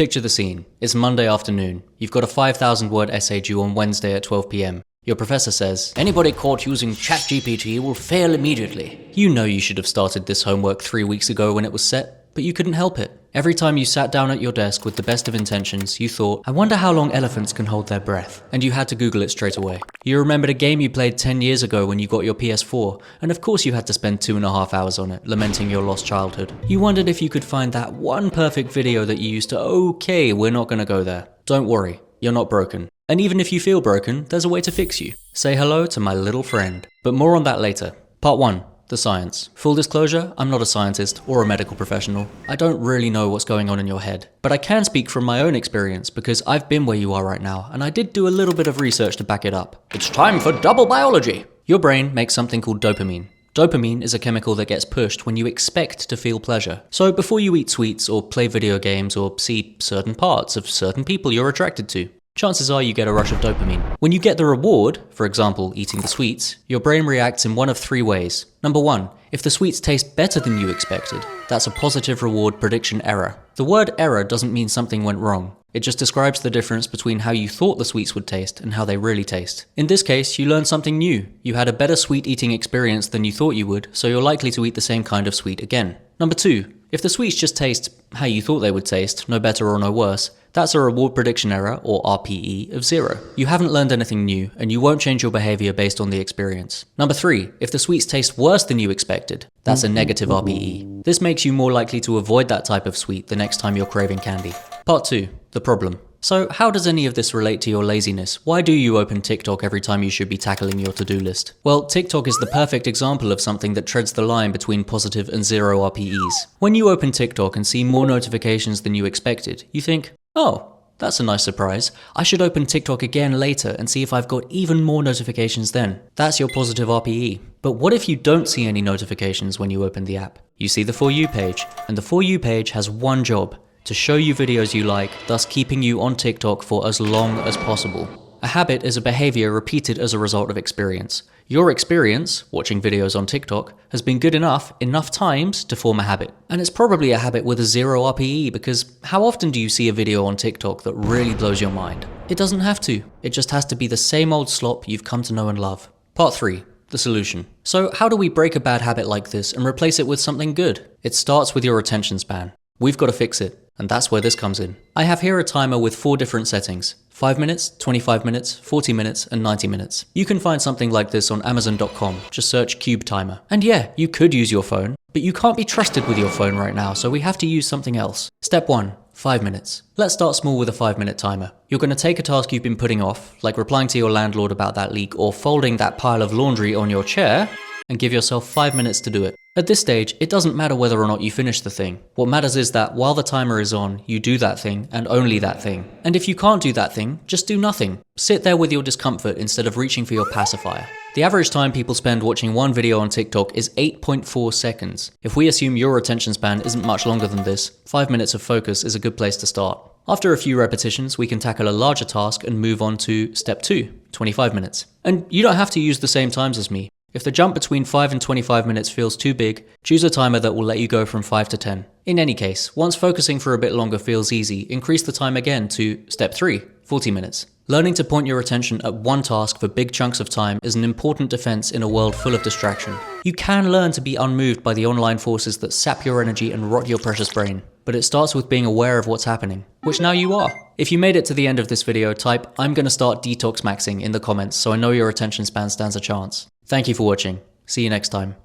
Picture the scene. It's Monday afternoon. You've got a 5,000-word essay due on Wednesday at 12 p.m. Your professor says, "Anybody caught using ChatGPT will fail immediately." You know you should have started this homework 3 weeks ago when it was set, but you couldn't help it. Every time you sat down at your desk with the best of intentions, you thought, "I wonder how long elephants can hold their breath." And you had to Google it straight away. You remembered a game you played 10 years ago when you got your PS4, and of course you had to spend 2.5 hours on it, lamenting your lost childhood. You wondered if you could find that one perfect video that you used to, "Okay, we're not gonna go there." Don't worry, you're not broken. And even if you feel broken, there's a way to fix you. Say hello to my little friend. But more on that later. Part 1. The science. Full disclosure, I'm not a scientist or a medical professional. I don't really know what's going on in your head. But I can speak from my own experience because I've been where you are right now, and I did do a little bit of research to back it up. It's time for double biology! Your brain makes something called dopamine. Dopamine is a chemical that gets pushed when you expect to feel pleasure. So before you eat sweets or play video games or see certain parts of certain people you're attracted to, chances are you get a rush of dopamine. When you get the reward, for example, eating the sweets, your brain reacts in one of 3 ways. Number 1, if the sweets taste better than you expected, that's a positive reward prediction error. The word error doesn't mean something went wrong. It just describes the difference between how you thought the sweets would taste and how they really taste. In this case, you learned something new. You had a better sweet eating experience than you thought you would, so you're likely to eat the same kind of sweet again. Number 2, if the sweets just taste how you thought they would taste, no better or no worse, that's a reward prediction error, or RPE, of 0. You haven't learned anything new, and you won't change your behavior based on the experience. Number 3, if the sweets taste worse than you expected, that's a negative RPE. This makes you more likely to avoid that type of sweet the next time you're craving candy. Part 2, the problem. So how does any of this relate to your laziness? Why do you open TikTok every time you should be tackling your to-do list? Well, TikTok is the perfect example of something that treads the line between positive and 0 RPEs. When you open TikTok and see more notifications than you expected, you think, "Oh, that's a nice surprise. I should open TikTok again later and see if I've got even more notifications then." That's your positive RPE. But what if you don't see any notifications when you open the app? You see the For You page, and the For You page has one job: to show you videos you like, thus keeping you on TikTok for as long as possible. A habit is a behavior repeated as a result of experience. Your experience, watching videos on TikTok, has been good enough times to form a habit. And it's probably a habit with a 0 RPE, because how often do you see a video on TikTok that really blows your mind? It doesn't have to. It just has to be the same old slop you've come to know and love. Part 3. The solution. So how do we break a bad habit like this and replace it with something good? It starts with your attention span. We've got to fix it. And that's where this comes in. I have here a timer with 4 different settings: 5 minutes, 25 minutes, 40 minutes, and 90 minutes. You can find something like this on Amazon.com. Just search Cube Timer. And yeah, you could use your phone, but you can't be trusted with your phone right now, so we have to use something else. Step 1, 5 minutes. Let's start small with a 5-minute timer. You're going to take a task you've been putting off, like replying to your landlord about that leak or folding that pile of laundry on your chair, and give yourself 5 minutes to do it. At this stage, it doesn't matter whether or not you finish the thing. What matters is that while the timer is on, you do that thing and only that thing. And if you can't do that thing, just do nothing. Sit there with your discomfort instead of reaching for your pacifier. The average time people spend watching one video on TikTok is 8.4 seconds. If we assume your attention span isn't much longer than this, 5 minutes of focus is a good place to start. After a few repetitions, we can tackle a larger task and move on to step 2, 25 minutes. And you don't have to use the same times as me. If the jump between 5 and 25 minutes feels too big, choose a timer that will let you go from 5 to 10. In any case, once focusing for a bit longer feels easy, increase the time again to step 3, 40 minutes. Learning to point your attention at one task for big chunks of time is an important defense in a world full of distraction. You can learn to be unmoved by the online forces that sap your energy and rot your precious brain, but it starts with being aware of what's happening, which now you are. If you made it to the end of this video, type "I'm gonna start detox maxing" in the comments so I know your attention span stands a chance. Thank you for watching. See you next time.